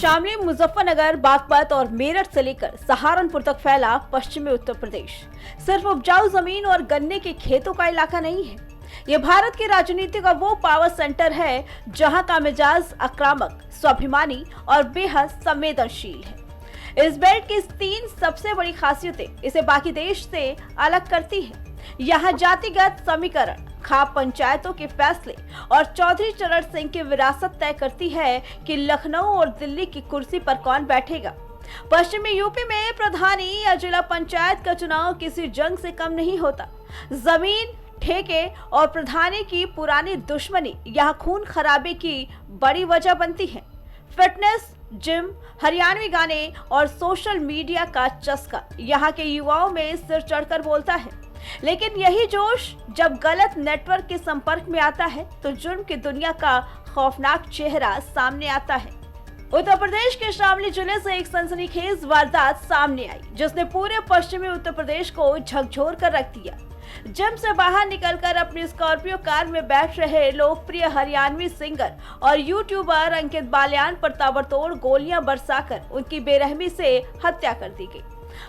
शामली, मुजफ्फरनगर, बागपत और मेरठ से लेकर सहारनपुर तक फैला पश्चिमी उत्तर प्रदेश सिर्फ उपजाऊ जमीन और गन्ने के खेतों का इलाका नहीं है। ये भारत की राजनीति का वो पावर सेंटर है जहां का मिजाज आक्रामक, स्वाभिमानी और बेहद संवेदनशील है। इस बेल्ट की 3 सबसे बड़ी खासियतें इसे बाकी देश से अलग करती है। यहाँ जातिगत समीकरण, खाप पंचायतों के फैसले और चौधरी चरण सिंह की विरासत तय करती है कि लखनऊ और दिल्ली की कुर्सी पर कौन बैठेगा। पश्चिमी यूपी में प्रधानी या जिला पंचायत का चुनाव किसी जंग से कम नहीं होता। जमीन, ठेके और प्रधानी की पुरानी दुश्मनी यहाँ खून खराबे की बड़ी वजह बनती है। फिटनेस, जिम, हरियाणवी गाने और सोशल मीडिया का चस्का यहाँ के युवाओं में सिर चढ़कर बोलता है। लेकिन यही जोश जब गलत नेटवर्क के संपर्क में आता है तो जुर्म की दुनिया का खौफनाक चेहरा सामने आता है। उत्तर प्रदेश के शामली जिले से एक सनसनीखेज वारदात सामने आई जिसने पूरे पश्चिमी उत्तर प्रदेश को झकझोर कर रख दिया। जिम से बाहर निकलकर अपनी स्कॉर्पियो कार में बैठ रहे लोकप्रिय हरियाणवी सिंगर और यूट्यूबर अंकित बालियान पर ताबड़तोड़ गोलियां बरसाकर उनकी बेरहमी से हत्या कर दी गई।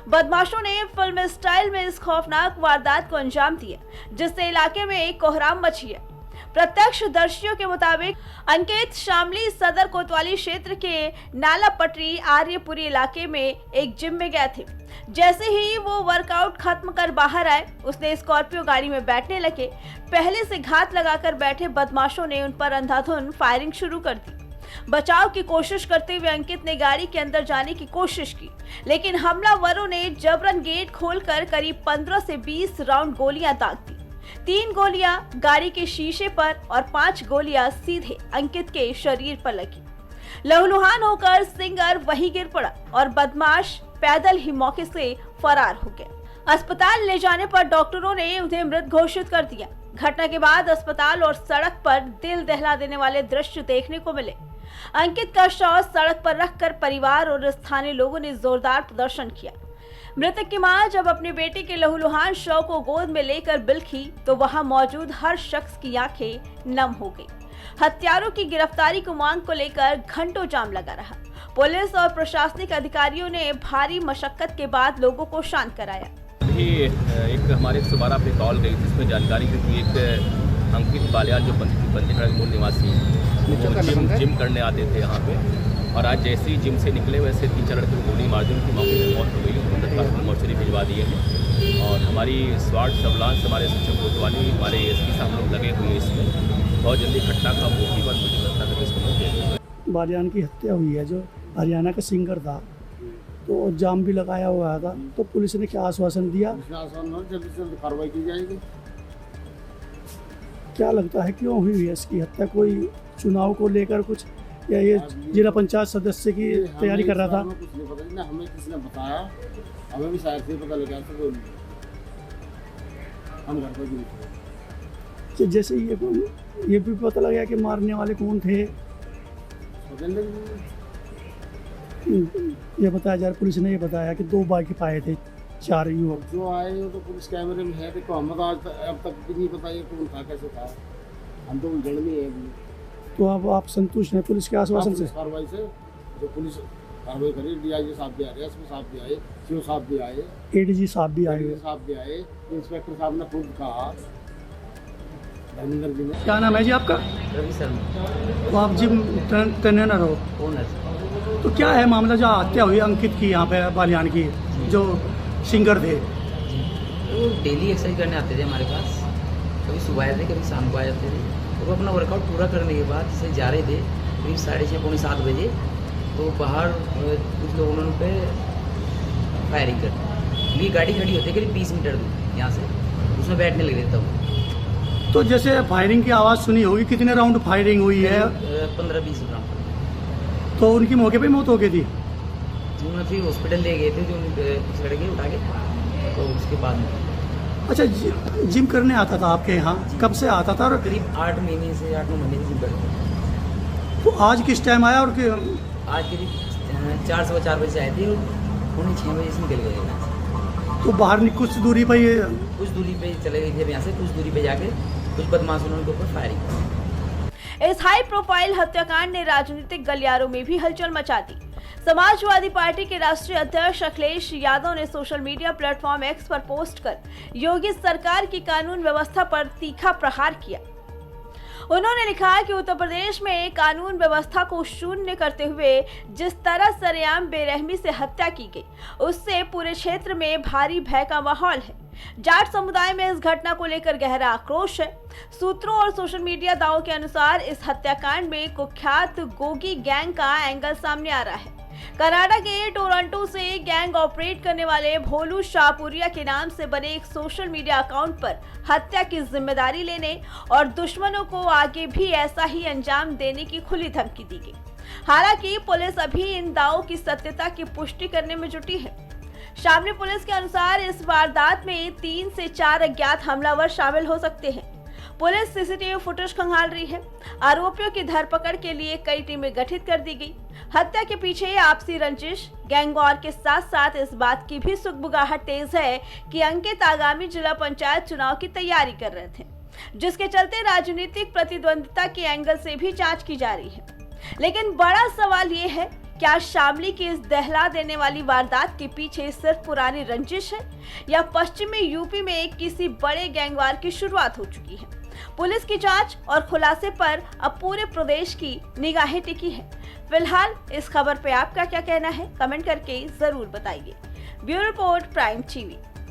बदमाशों ने फिल्म स्टाइल में इस खौफनाक वारदात को अंजाम दिया जिससे इलाके में एक कोहराम मची है। प्रत्यक्षदर्शियों के मुताबिक अंकित शामली सदर कोतवाली क्षेत्र के नाला पटरी आर्यपुरी इलाके में एक जिम में गए थे। जैसे ही वो वर्कआउट खत्म कर बाहर आए, उसने स्कॉर्पियो गाड़ी में बैठने लगे। पहले से घात लगाकर बैठे बदमाशों ने उन पर अंधाधुंध फायरिंग शुरू कर दी। बचाव की कोशिश करते हुए अंकित ने गाड़ी के अंदर जाने की कोशिश की, लेकिन हमलावरों ने जबरन गेट खोलकर करीब 15 से 20 राउंड गोलियां दाग दी। 3 गोलियां गाड़ी के शीशे पर और 5 गोलियां सीधे अंकित के शरीर पर लगी। लहूलुहान होकर सिंगर वहीं गिर पड़ा और बदमाश पैदल ही मौके से फरार हो गया। अस्पताल ले जाने पर डॉक्टरों ने उन्हें मृत घोषित कर दिया। घटना के बाद अस्पताल और सड़क पर दिल दहला देने वाले दृश्य देखने को मिले। अंकित का शव सड़क पर रखकर परिवार और स्थानीय लोगों ने जोरदार प्रदर्शन किया। मृतक की मां जब अपने बेटे के लहूलुहान शव को गोद में लेकर बिलखी तो वहां मौजूद हर शख्स की आंखें नम हो गई। हत्यारों की गिरफ्तारी को मांग को लेकर घंटों जाम लगा रहा। पुलिस और प्रशासनिक अधिकारियों ने भारी मशक्कत के बाद लोगों को शांत कराया। अभी एक हमारे 112 पे कॉल गई जिसमें जानकारी दी कि एक अंकित बालियान जो बंदीखड़ा के मूल निवासी जिम करने आते थे यहाँ पे, और आज जैसे ही जिम से निकले वैसे 3-4 लड़के को गोली मार दी। उनकी मौके पर मौत हो गई। मोर्चरी भिजवा दिए हैं और हमारी स्वाट सर्विलांस, हमारे सचिव कोतवाली, हमारे एसपी साहब लोग लगे हुए हैं इसमें। बहुत जल्दी घटना का मौके पर मुझे लगता है इसको मौके बालियान की हत्या हुई है जो हरियाणा का सिंगर था, तो जाम भी लगाया हुआ था। तो पुलिस ने क्या आश्वासन दिया? जल्दी से जल्दी कार्रवाई की जाएगी। क्या लगता है क्यों हुई है इसकी हत्या? कोई चुनाव को लेकर कुछ, या ये जिला पंचायत सदस्य की तैयारी कर रहा था? हमें कुछ नहीं पता ना, हमें किसी ने बताया, हमें भी शायद से पता लगा तो हम घर पर भी जैसे ये भी पता लगा कि मारने वाले कौन थे, ये बताया जा रहा। पुलिस ने ये बताया कि 2 बाइक पाए थे, 4 युवक जो आए वो तो पुलिस कैमरे में है। देखो हमें तो अब तक भी नहीं पता ये कौन था, कैसे था। हम तो उलझन में है अभी। तो अब आप संतुष्ट हैं पुलिस के आश्वासन से? कार्रवाई से जो पुलिस कार्रवाई करी, डीआईजी साहब भी आ रहे, एसपी साहब भी आए, सीओ साहब भी आए, एडीजी साहब भी आए, इंस्पेक्टर साहब ने खुद कहा, धर्मेंद्र जी ने। क्या नाम है जी आपका? रवि शर्मा। तो आप जिम ट्रेनर हो, ओनर। तो क्या है मामला जो हत्या हुई अंकित की यहाँ पे बालियान की, जो सिंगर थे? वो डेली एक्सरसाइज करने आते थे हमारे पास। कभी सुबह आए थे, कभी शाम को आ जाते थे। तो वो अपना वर्कआउट पूरा करने के बाद जैसे जा रहे थे करीब 6:30-7 बजे, तो बाहर कुछ लोगों ने उन पर फायरिंग कर दी। उनकी गाड़ी खड़ी होती है करीब 20 मीटर दूर यहाँ से, उसमें बैठने लगे थे तब। तो जैसे फायरिंग की आवाज़ सुनी होगी, कितने राउंड फायरिंग हुई है? 15-20 राउंड। तो उनकी मौके पे मौत हो गई थी? उन्हें फिर हॉस्पिटल ले गए थे, जो कुछ लड़के उठा के, तो उसके बाद में। अच्छा, जिम करने आता था आपके यहाँ? कब से आता था? और करीब 8 महीने से 8-9 महीने से जिम करते। तो आज किस टाइम आया? और आज करीब 4-4 बजे आए थे और 6 बजे से निकल गए यहाँ से। तो बाहर कुछ दूरी पर कुछ दूरी पे चले गए थे यहाँ से, कुछ दूरी पे जाके कुछ बदमाशों ने उनके ऊपर फायरिंग की। इस हाई प्रोफाइल हत्याकांड ने राजनीतिक गलियारों में भी हलचल मचा दी। समाजवादी पार्टी के राष्ट्रीय अध्यक्ष अखिलेश यादव ने सोशल मीडिया प्लेटफॉर्म एक्स पर पोस्ट कर योगी सरकार की कानून व्यवस्था पर तीखा प्रहार किया। उन्होंने लिखा कि उत्तर प्रदेश में कानून व्यवस्था को शून्य करते हुए जिस तरह सरेआम बेरहमी से हत्या की गई, उससे पूरे क्षेत्र में भारी भय का माहौल है। जाट समुदाय में इस घटना को लेकर गहरा आक्रोश है। सूत्रों और सोशल मीडिया दावों के अनुसार इस हत्याकांड में कुख्यात गोगी गैंग का एंगल सामने आ रहा है। कनाडा के टोरंटो से गैंग ऑपरेट करने वाले भोलू शाहपुरिया के नाम से बने एक सोशल मीडिया अकाउंट पर हत्या की जिम्मेदारी लेने और दुश्मनों को आगे भी ऐसा ही अंजाम देने की खुली धमकी दी गई। हालांकि पुलिस अभी इन दावों की सत्यता की पुष्टि करने में जुटी है। शामली पुलिस के अनुसार इस वारदात में 3 से 4 अज्ञात हमलावर शामिल हो सकते हैं। पुलिस सीसीटीवी फुटेज खंगाल रही है। आरोपियों की धरपकड़ के लिए कई टीमें गठित कर दी गई। हत्या के पीछे आपसी रंजिश, गैंग वॉर के साथ साथ इस बात की भी सुगबुगाहट तेज है कि अंकित आगामी जिला पंचायत चुनाव की तैयारी कर रहे थे, जिसके चलते राजनीतिक प्रतिद्वंदिता के एंगल से भी जांच की जा रही है। लेकिन बड़ा सवाल ये है, क्या शामली की इस दहला देने वाली वारदात के पीछे सिर्फ पुरानी रंजिश है या पश्चिमी यूपी में किसी बड़े गैंगवार की शुरुआत हो चुकी है? पुलिस की जांच और खुलासे पर अब पूरे प्रदेश की निगाहें टिकी है। फिलहाल इस खबर पे आपका क्या कहना है, कमेंट करके जरूर बताइए। Bureau report, prime TV.